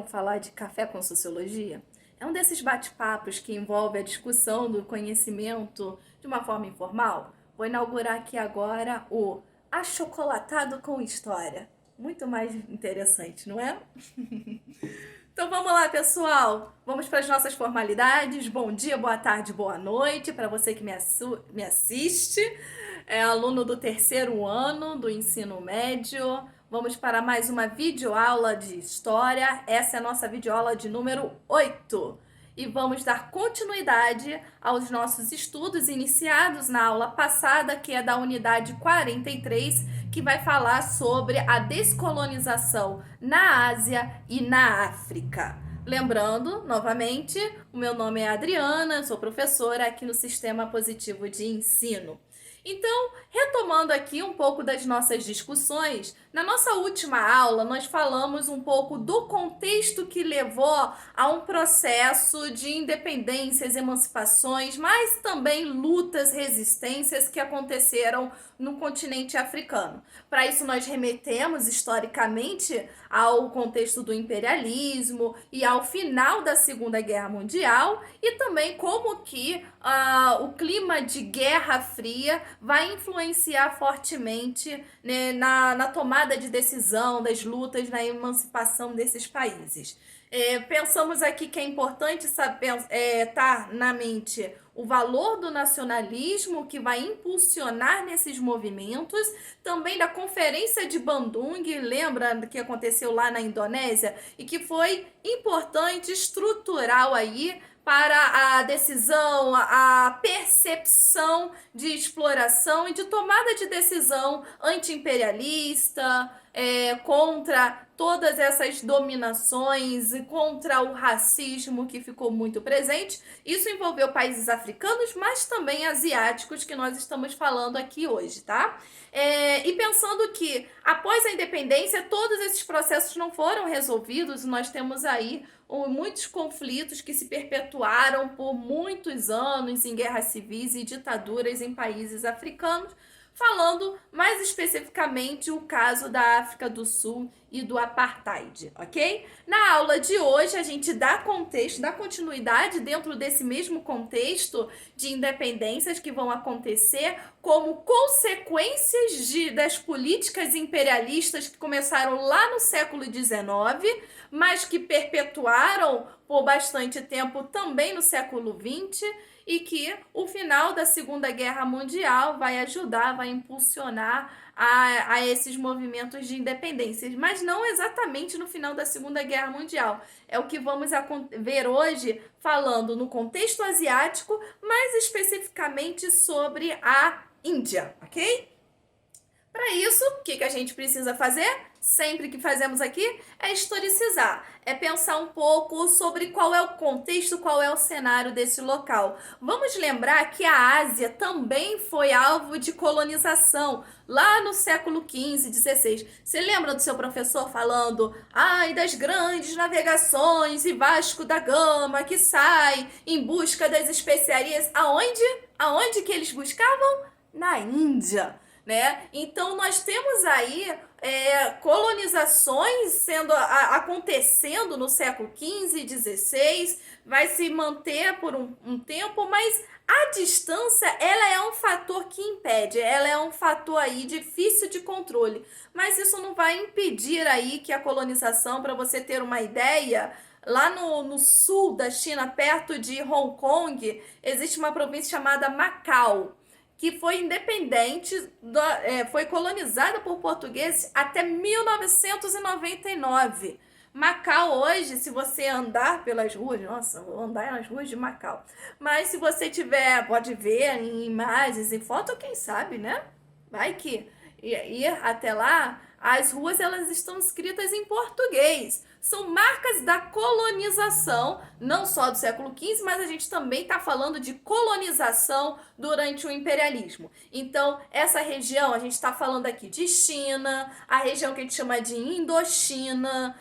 falar de café com sociologia? É um desses bate-papos que envolve a discussão do conhecimento de uma forma informal. Vou inaugurar aqui agora o Achocolatado com História. Muito mais interessante, não é? Então vamos lá, pessoal. Vamos para as nossas formalidades. Bom dia, boa tarde, boa noite para você que me assiste. É aluno do terceiro ano do ensino médio. Vamos para mais uma videoaula de história. Essa é a nossa videoaula de número 8. E vamos dar continuidade aos nossos estudos iniciados na aula passada, que é da unidade 43, que vai falar sobre a descolonização na Ásia e na África. Lembrando, novamente, o meu nome é Adriana, sou professora aqui no Sistema Positivo de Ensino. Então, retomando aqui um pouco das nossas discussões, na nossa última aula nós falamos um pouco do contexto que levou a um processo de independências, emancipações, mas também lutas, resistências que aconteceram no continente africano. Para isso nós remetemos historicamente ao contexto do imperialismo e ao final da Segunda Guerra Mundial e também como que o clima de Guerra Fria vai influenciar fortemente, né, na tomada de decisão das lutas, na emancipação desses países. Pensamos aqui que é importante estar na mente o valor do nacionalismo que vai impulsionar nesses movimentos, também da Conferência de Bandung, lembra do que aconteceu lá na Indonésia? E que foi importante, estrutural aí, para a decisão, a percepção de exploração e de tomada de decisão anti-imperialista, contra todas essas dominações e contra o racismo que ficou muito presente. Isso envolveu países africanos, mas também asiáticos, que nós estamos falando aqui hoje, tá? E pensando que após a independência, todos esses processos não foram resolvidos, nós temos aí muitos conflitos que se perpetuaram por muitos anos em guerras civis e ditaduras em países africanos, falando mais especificamente o caso da África do Sul e do Apartheid, ok? Na aula de hoje a gente dá contexto, dá continuidade dentro desse mesmo contexto de independências que vão acontecer como consequências das políticas imperialistas que começaram lá no século XIX, mas que perpetuaram por bastante tempo também no século XX, e que o final da Segunda Guerra Mundial vai ajudar, vai impulsionar a esses movimentos de independência, mas não exatamente no final da Segunda Guerra Mundial. É o que vamos ver hoje, falando no contexto asiático, mais especificamente sobre a Índia, ok? Para isso, o que a gente precisa fazer? Sempre que fazemos aqui, é historicizar, é pensar um pouco sobre qual é o contexto, qual é o cenário desse local. Vamos lembrar que a Ásia também foi alvo de colonização lá no século XV, XVI. Você lembra do seu professor falando, das grandes navegações e Vasco da Gama que sai em busca das especiarias? Aonde que eles buscavam? Na Índia. Né? Então nós temos aí colonizações acontecendo no século XV e XVI, vai se manter por um tempo, mas a distância ela é um fator que impede, ela é um fator aí difícil de controle, mas isso não vai impedir aí que a colonização, para você ter uma ideia, lá no sul da China, perto de Hong Kong, existe uma província chamada Macau, que foi independente, foi colonizada por portugueses até 1999. Macau hoje, se você andar pelas ruas, nossa, vou andar nas ruas de Macau, mas se você pode ver em imagens, em foto, quem sabe, né? Vai que ir até lá, as ruas elas estão escritas em português. São marcas da colonização, não só do século XV, mas a gente também está falando de colonização durante o imperialismo. Então, essa região, a gente está falando aqui de China, a região que a gente chama de Indochina,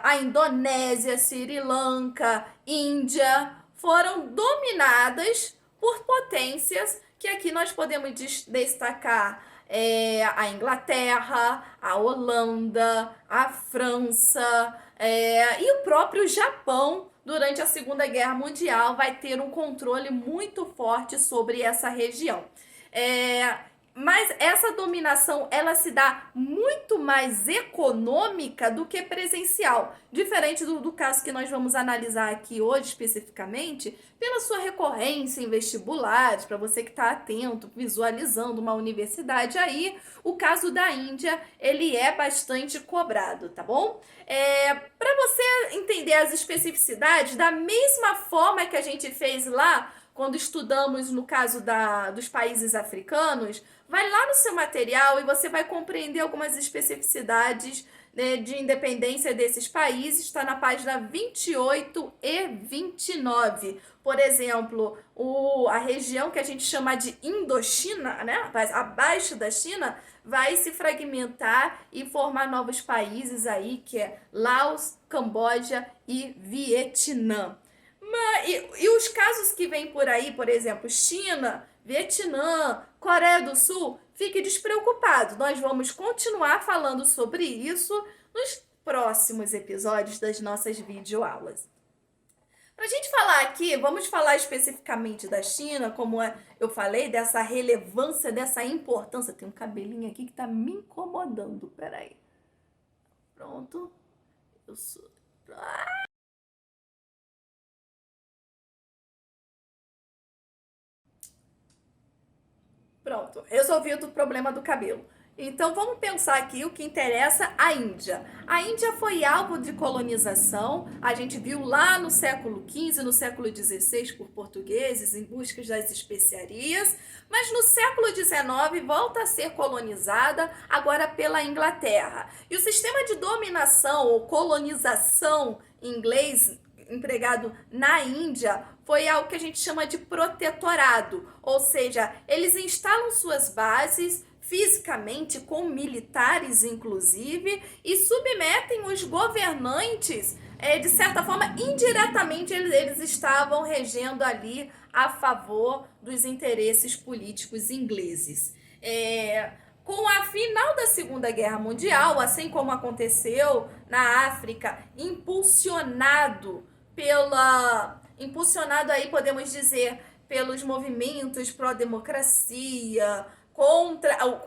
a Indonésia, Sri Lanka, Índia, foram dominadas por potências que aqui nós podemos destacar a Inglaterra, a Holanda, a França, E o próprio Japão, durante a Segunda Guerra Mundial, vai ter um controle muito forte sobre essa região. Mas essa dominação, ela se dá muito mais econômica do que presencial. Diferente do caso que nós vamos analisar aqui hoje especificamente, pela sua recorrência em vestibulares, para você que está atento, visualizando uma universidade aí, o caso da Índia, ele é bastante cobrado, tá bom? Para você entender as especificidades, da mesma forma que a gente fez lá, quando estudamos no caso dos países africanos, vai lá no seu material e você vai compreender algumas especificidades, né, de independência desses países. Está na página 28 e 29. Por exemplo, a região que a gente chama de Indochina, né, abaixo da China, vai se fragmentar e formar novos países aí, que é Laos, Camboja e Vietnã. E os casos que vêm por aí, por exemplo, China, Vietnã, Coreia do Sul, fique despreocupado. Nós vamos continuar falando sobre isso nos próximos episódios das nossas videoaulas. Para a gente falar aqui, vamos falar especificamente da China, como eu falei, dessa relevância, dessa importância. Tem um cabelinho aqui que está me incomodando. Peraí. Pronto. Eu sou... Pronto, resolvido o problema do cabelo. Então vamos pensar aqui o que interessa a Índia. A Índia foi alvo de colonização, a gente viu lá no século XV, no século XVI por portugueses em busca das especiarias, mas no século XIX volta a ser colonizada agora pela Inglaterra. E o sistema de dominação ou colonização em inglês empregado na Índia foi algo que a gente chama de protetorado, ou seja, eles instalam suas bases fisicamente, com militares inclusive, e submetem os governantes, de certa forma, indiretamente eles estavam regendo ali a favor dos interesses políticos ingleses. Com a final da Segunda Guerra Mundial, assim como aconteceu na África, impulsionado aí, podemos dizer, pelos movimentos pró-democracia,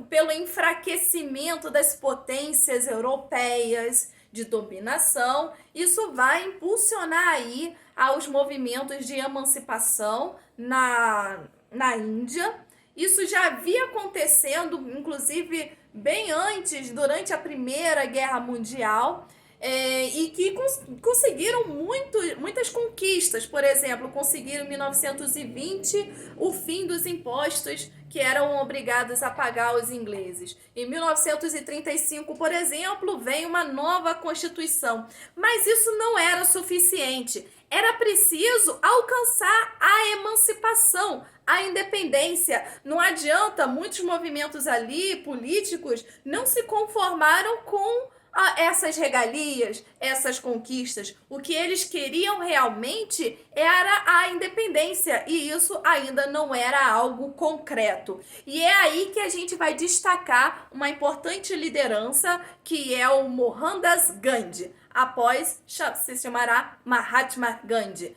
pelo enfraquecimento das potências europeias de dominação, isso vai impulsionar aí aos movimentos de emancipação na Índia. Isso já havia acontecendo, inclusive, bem antes, durante a Primeira Guerra Mundial, e que conseguiram muitas conquistas. Por exemplo, conseguiram em 1920 o fim dos impostos que eram obrigados a pagar os ingleses. Em 1935, por exemplo, vem uma nova Constituição. Mas isso não era suficiente. Era preciso alcançar a emancipação, a independência. Não adianta, muitos movimentos ali, políticos, não se conformaram com essas regalias, essas conquistas. O que eles queriam realmente era a independência, e isso ainda não era algo concreto. E é aí que a gente vai destacar uma importante liderança, que é o Mohandas Gandhi. Após se chamará Mahatma Gandhi.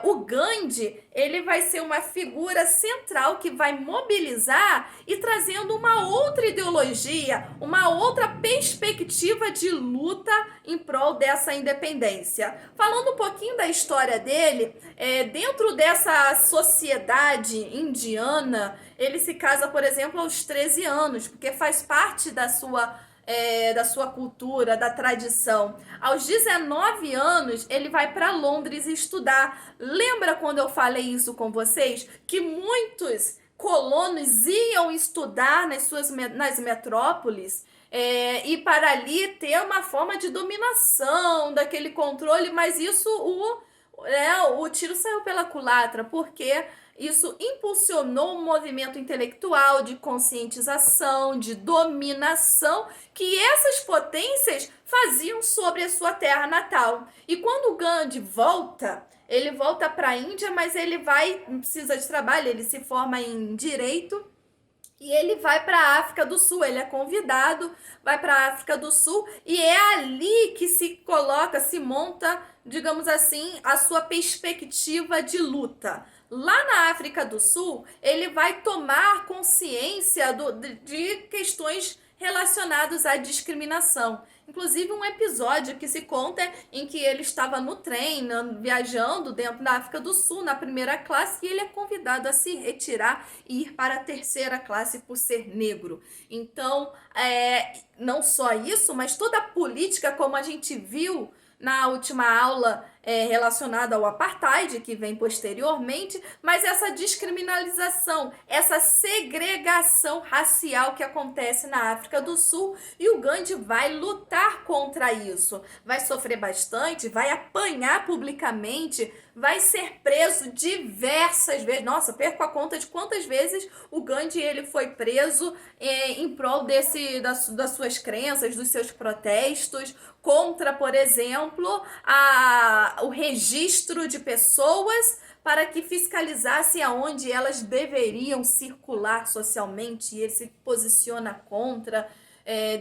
O Gandhi, ele vai ser uma figura central que vai mobilizar e trazendo uma outra ideologia, uma outra perspectiva de luta em prol dessa independência. Falando um pouquinho da história dele, dentro dessa sociedade indiana, ele se casa, por exemplo, aos 13 anos, porque faz parte da sua cultura, da tradição. Aos 19 anos, ele vai para Londres estudar. Lembra quando eu falei isso com vocês? Que muitos colonos iam estudar nas metrópoles, e para ali ter uma forma de dominação, daquele controle, mas isso o tiro saiu pela culatra, porque isso impulsionou um movimento intelectual de conscientização, de dominação, que essas potências faziam sobre a sua terra natal. E quando o Gandhi volta, ele volta para a Índia, mas ele precisa de trabalho, ele se forma em direito, E ele vai para a África do Sul, ele é convidado, vai para a África do Sul e é ali que se coloca, se monta, digamos assim, a sua perspectiva de luta. Lá na África do Sul, ele vai tomar consciência de questões relacionadas à discriminação. Inclusive um episódio que se conta em que ele estava no trem, viajando dentro da África do Sul, na primeira classe, e ele é convidado a se retirar e ir para a terceira classe por ser negro. Então, não só isso, mas toda a política, como a gente viu na última aula relacionada ao apartheid, que vem posteriormente, mas essa descriminalização, essa segregação racial que acontece na África do Sul, e o Gandhi vai lutar contra isso. Vai sofrer bastante, vai apanhar publicamente, vai ser preso diversas vezes. Nossa, perco a conta de quantas vezes o Gandhi ele foi preso em prol das suas crenças, dos seus protestos, contra, por exemplo, o registro de pessoas para que fiscalizasse aonde elas deveriam circular socialmente, e ele se posiciona contra,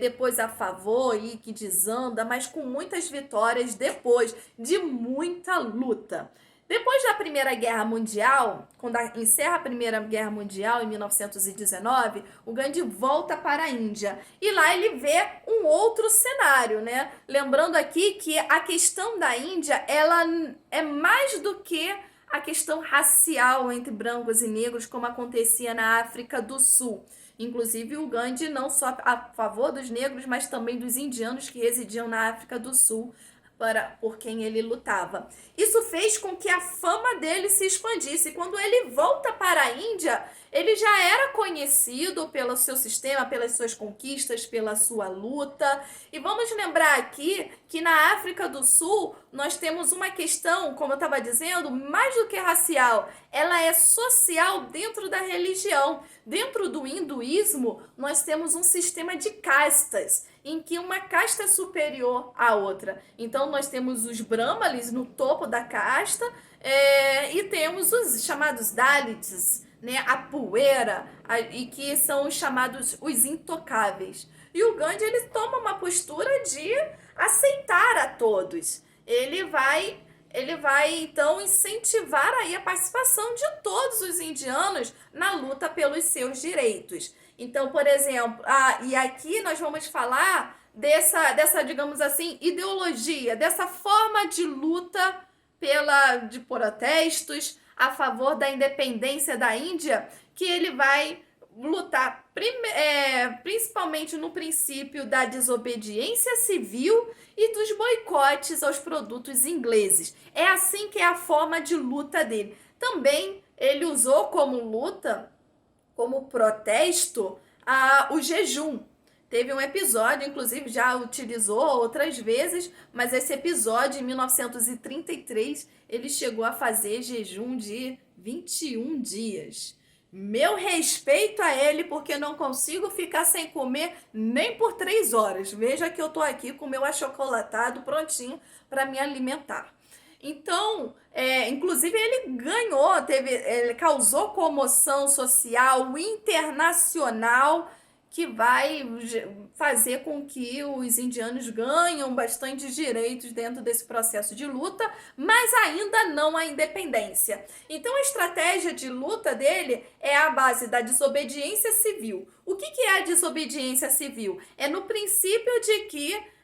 depois a favor e que desanda, mas com muitas vitórias depois de muita luta. Depois da Primeira Guerra Mundial, quando encerra a Primeira Guerra Mundial em 1919, o Gandhi volta para a Índia e lá ele vê um outro cenário, né? Lembrando aqui que a questão da Índia, ela é mais do que a questão racial entre brancos e negros, como acontecia na África do Sul. Inclusive, o Gandhi não só a favor dos negros, mas também dos indianos que residiam na África do Sul, por quem ele lutava. Isso fez com que a fama dele se expandisse. Quando ele volta para a Índia, ele já era conhecido pelo seu sistema, pelas suas conquistas, pela sua luta. E vamos lembrar aqui que na África do Sul nós temos uma questão, como eu estava dizendo, mais do que racial. Ela é social dentro da religião. Dentro do hinduísmo, nós temos um sistema de castas, em que uma casta é superior à outra. Então, nós temos os brahmanes no topo da casta e temos os chamados Dalits, né, a poeira, e que são os chamados os intocáveis. E o Gandhi ele toma uma postura de aceitar a todos. Ele vai então incentivar aí a participação de todos os indianos na luta pelos seus direitos. Então, por exemplo, e aqui nós vamos falar dessa, digamos assim, ideologia, dessa forma de luta de protestos a favor da independência da Índia, que ele vai lutar principalmente no princípio da desobediência civil e dos boicotes aos produtos ingleses. É assim que é a forma de luta dele. Também ele usou como luta, como protesto, o jejum. Teve um episódio, inclusive já utilizou outras vezes, mas esse episódio, em 1933, ele chegou a fazer jejum de 21 dias. Meu respeito a ele, porque não consigo ficar sem comer nem por 3 horas. Veja que eu tô aqui com o meu achocolatado prontinho para me alimentar. Então, inclusive ele ganhou, ele causou comoção social internacional, que vai fazer com que os indianos ganhem bastante direitos dentro desse processo de luta, mas ainda não a independência. Então, a estratégia de luta dele é a base da desobediência civil. O que é a desobediência civil? É no princípio de que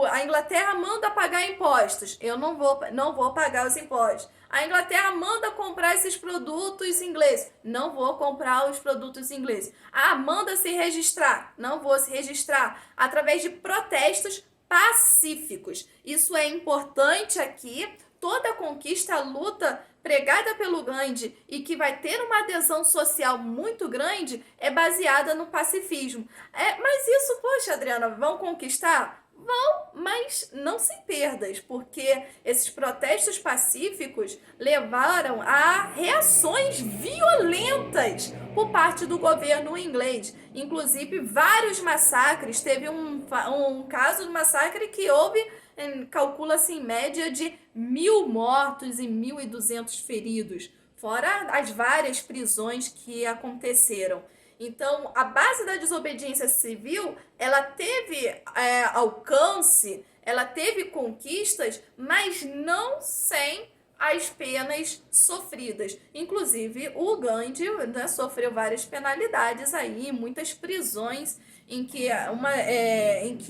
a Inglaterra manda pagar impostos, eu não vou pagar os impostos. A Inglaterra manda comprar esses produtos ingleses, não vou comprar os produtos ingleses. Manda se registrar, não vou se registrar. Através de protestos pacíficos. Isso é importante aqui. Toda a conquista, a luta pregada pelo Gandhi e que vai ter uma adesão social muito grande é baseada no pacifismo. Mas isso, poxa, Adriana, vão conquistar? Vão, mas não sem perdas, porque esses protestos pacíficos levaram a reações violentas por parte do governo inglês. Inclusive, vários massacres. Teve um caso de massacre que houve, calcula-se em média de 1.000 mortos e 1.200 feridos, fora as várias prisões que aconteceram. Então, a base da desobediência civil, ela teve alcance, ela teve conquistas, mas não sem as penas sofridas. Inclusive, o Gandhi, né, sofreu várias penalidades aí, muitas prisões em que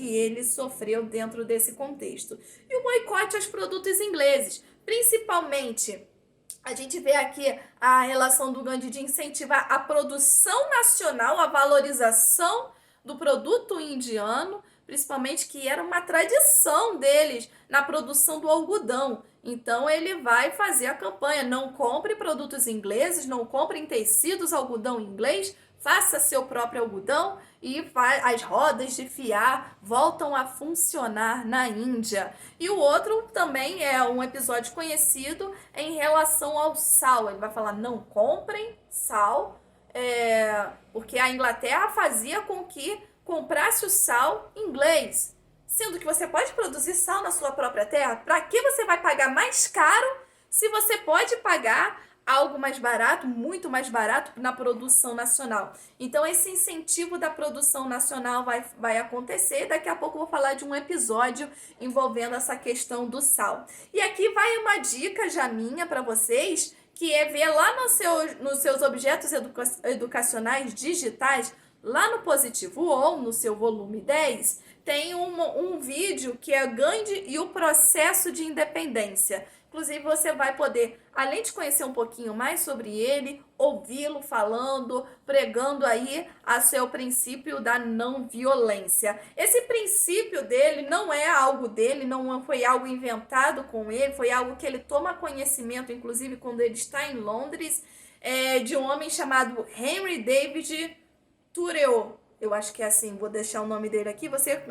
ele sofreu dentro desse contexto. E o boicote aos produtos ingleses, principalmente. A gente vê aqui a relação do Gandhi de incentivar a produção nacional, a valorização do produto indiano, principalmente que era uma tradição deles na produção do algodão. Então ele vai fazer a campanha: não compre produtos ingleses, não compre em tecidos algodão inglês, faça seu próprio algodão, e as rodas de fiar voltam a funcionar na Índia. E o outro também é um episódio conhecido em relação ao sal. Ele vai falar: não comprem sal, porque a Inglaterra fazia com que comprasse o sal inglês. Sendo que você pode produzir sal na sua própria terra, para que você vai pagar mais caro se você pode pagar algo mais barato, muito mais barato, na produção nacional? Então, esse incentivo da produção nacional vai acontecer. Daqui a pouco eu vou falar de um episódio envolvendo essa questão do sal. E aqui vai uma dica já minha para vocês, que é ver lá nos seus objetos educacionais digitais, lá no Positivo On, no seu volume 10, tem um vídeo que é Gandhi e o processo de independência. Inclusive, você vai poder, além de conhecer um pouquinho mais sobre ele, ouvi-lo falando, pregando aí a seu princípio da não violência. Esse princípio dele não é algo dele, não foi algo inventado com ele, foi algo que ele toma conhecimento, inclusive quando ele está em Londres, de um homem chamado Henry David Thoreau. Eu acho que é assim, vou deixar o nome dele aqui, você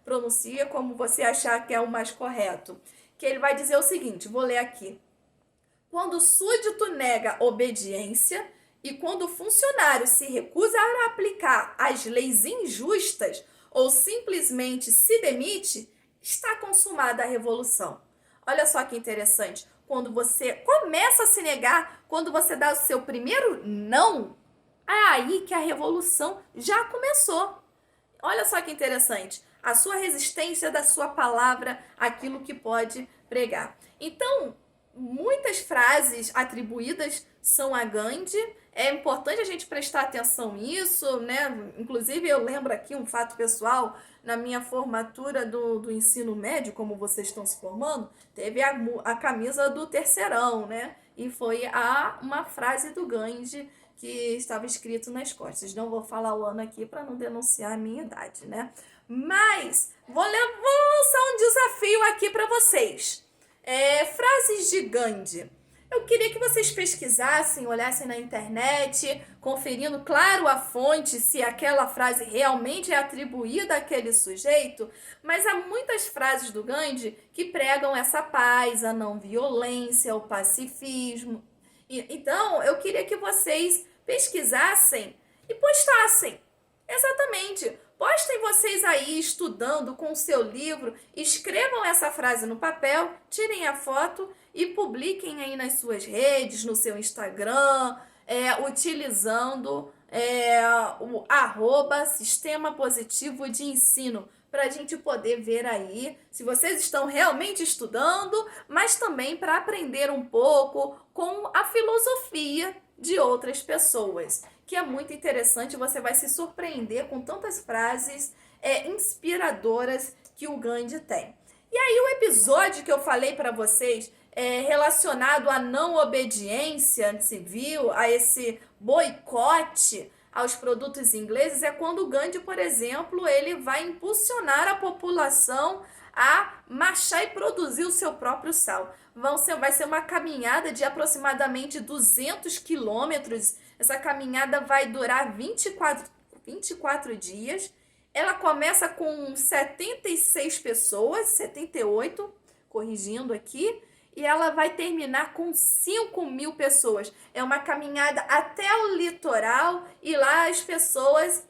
pronuncia como você achar que é o mais correto. Que ele vai dizer o seguinte, vou ler aqui: quando o súdito nega obediência e quando o funcionário se recusa a aplicar as leis injustas ou simplesmente se demite, está consumada a revolução. Olha só que interessante, quando você começa a se negar, quando você dá o seu primeiro não, é aí que a revolução já começou. Olha só que interessante, a sua resistência da sua palavra, aquilo que pode pregar. Então, muitas frases atribuídas são a Gandhi. É importante a gente prestar atenção nisso, né? Inclusive, eu lembro aqui um fato pessoal: na minha formatura do ensino médio, como vocês estão se formando, teve a camisa do terceirão, né? E foi uma frase do Gandhi que estava escrito nas costas. Não vou falar o ano aqui para não denunciar a minha idade, né? Mas vou lançar um desafio aqui para vocês. Frases de Gandhi. Eu queria que vocês pesquisassem, olhassem na internet, conferindo, claro, a fonte, se aquela frase realmente é atribuída àquele sujeito, mas há muitas frases do Gandhi que pregam essa paz, a não violência, o pacifismo. Então, eu queria que vocês pesquisassem e postassem. Exatamente. Postem vocês aí estudando com o seu livro, escrevam essa frase no papel, tirem a foto e publiquem aí nas suas redes, no seu Instagram, utilizando o @Sistema Positivo de Ensino, para a gente poder ver aí se vocês estão realmente estudando, mas também para aprender um pouco com a filosofia de outras pessoas, que é muito interessante. Você vai se surpreender com tantas frases inspiradoras que o Gandhi tem. E aí o episódio que eu falei para vocês relacionado à não obediência civil, a esse boicote aos produtos ingleses, é quando o Gandhi, por exemplo, ele vai impulsionar a população a marchar e produzir o seu próprio sal. Vai ser uma caminhada de aproximadamente 200 quilômetros. Essa caminhada vai durar 24 dias. Ela começa com 76 pessoas, 78, corrigindo aqui, e ela vai terminar com 5.000 pessoas. É uma caminhada até o litoral, e lá as pessoas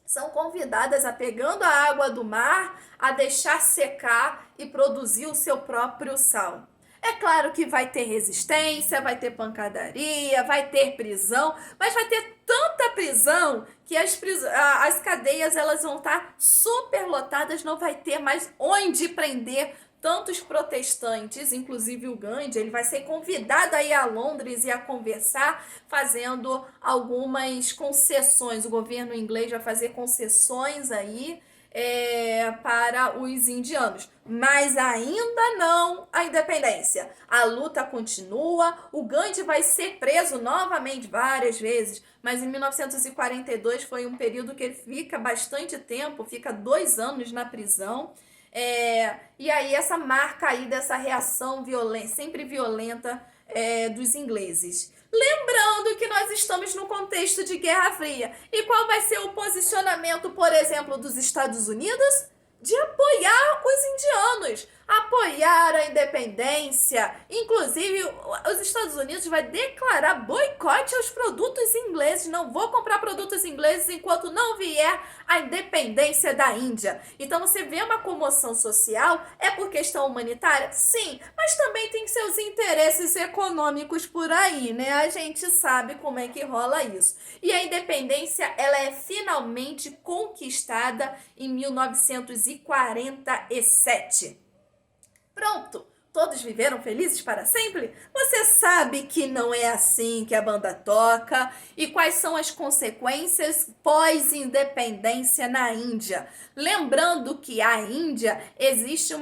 são convidadas a, pegando a água do mar, a deixar secar e produzir o seu próprio sal. É claro que vai ter resistência, vai ter pancadaria, vai ter prisão, mas vai ter tanta prisão que as cadeias elas vão estar super lotadas, não vai ter mais onde prender tantos protestantes, inclusive o Gandhi. Ele vai ser convidado a ir a Londres e a conversar, fazendo algumas concessões. O governo inglês vai fazer concessões aí para os indianos, mas ainda não a independência. A luta continua, o Gandhi vai ser preso novamente várias vezes, mas em 1942 foi um período que ele fica bastante tempo, fica 2 anos na prisão. E aí essa marca aí dessa reação violenta, sempre violenta dos ingleses. Lembrando que nós estamos no contexto de Guerra Fria. E qual vai ser o posicionamento, por exemplo, dos Estados Unidos? De apoiar os indianos, apoiar a independência. Inclusive, os Estados Unidos vai declarar boicote aos produtos ingleses. Não vou comprar produtos ingleses enquanto não vier a independência da Índia. Então, você vê uma comoção social, é por questão humanitária? Sim, mas também tem seus interesses econômicos por aí, né? A gente sabe como é que rola isso. E a independência, ela é finalmente conquistada em 1947. Pronto! Todos viveram felizes para sempre? Você sabe que não é assim que a banda toca e quais são as consequências pós-independência na Índia. Lembrando que a Índia existe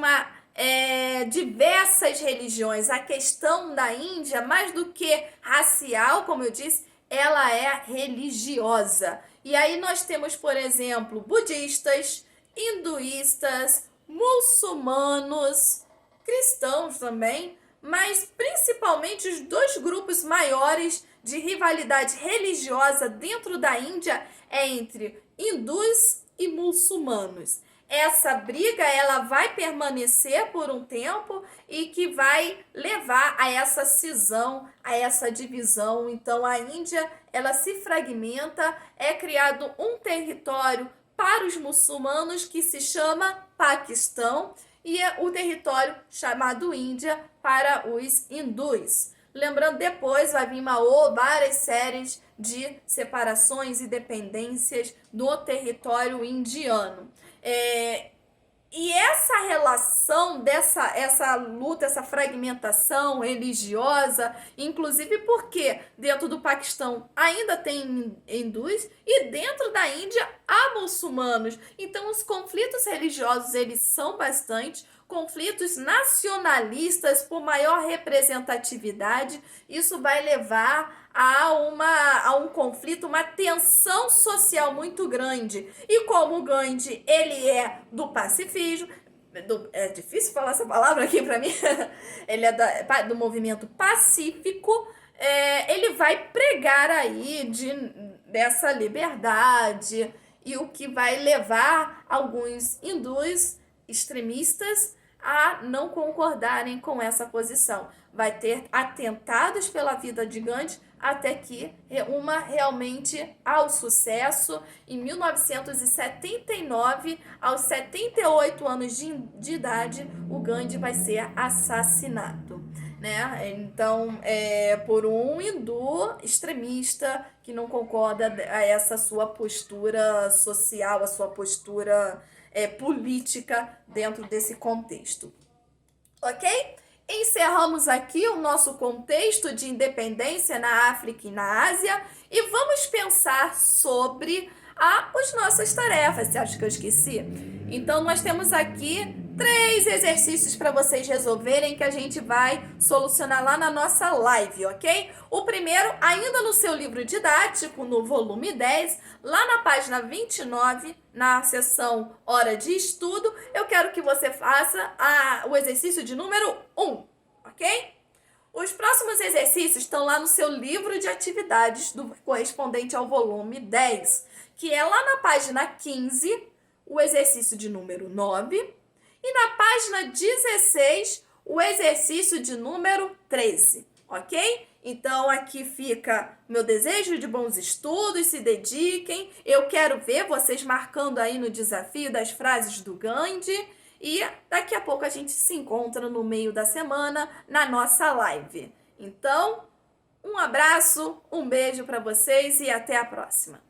diversas religiões. A questão da Índia, mais do que racial, como eu disse, ela é religiosa. E aí nós temos, por exemplo, budistas, hinduístas, muçulmanos, cristãos também, mas principalmente os 2 grupos maiores de rivalidade religiosa dentro da Índia é entre hindus e muçulmanos. Essa briga ela vai permanecer por um tempo e que vai levar a essa cisão, a essa divisão. Então a Índia ela se fragmenta, é criado um território para os muçulmanos que se chama Paquistão e é o território chamado Índia para os hindus. Lembrando, depois vai vir várias séries de separações e dependências do território indiano. E essa relação essa luta, essa fragmentação religiosa, inclusive porque dentro do Paquistão ainda tem hindus e dentro da Índia há muçulmanos. Então os conflitos religiosos eles são bastante, conflitos nacionalistas por maior representatividade, isso vai levar a um conflito, uma tensão social muito grande. E como o Gandhi, ele é do pacifismo, é difícil falar essa palavra aqui para mim, ele é do movimento pacífico, ele vai pregar aí dessa liberdade, e o que vai levar alguns hindus extremistas a não concordarem com essa posição. Vai ter atentados pela vida de Gandhi até que realmente ao sucesso. Em 1979, aos 78 anos de idade, o Gandhi vai ser assassinado, né? Então, por um hindu extremista que não concorda a essa sua postura social, a sua postura política dentro desse contexto. Ok? Encerramos aqui o nosso contexto de independência na África e na Ásia e vamos pensar sobre as nossas tarefas. Você acha que eu esqueci? Então, nós temos aqui 3 exercícios para vocês resolverem que a gente vai solucionar lá na nossa live, ok? O primeiro, ainda no seu livro didático, no volume 10, lá na página 29, na seção Hora de Estudo, eu quero que você faça o exercício de número 1, ok? Os próximos exercícios estão lá no seu livro de atividades correspondente ao volume 10, que é lá na página 15, o exercício de número 9, e na página 16, o exercício de número 13, ok? Então, aqui fica meu desejo de bons estudos, se dediquem. Eu quero ver vocês marcando aí no desafio das frases do Gandhi. E daqui a pouco a gente se encontra no meio da semana na nossa live. Então, Um abraço, um beijo para vocês e até a próxima.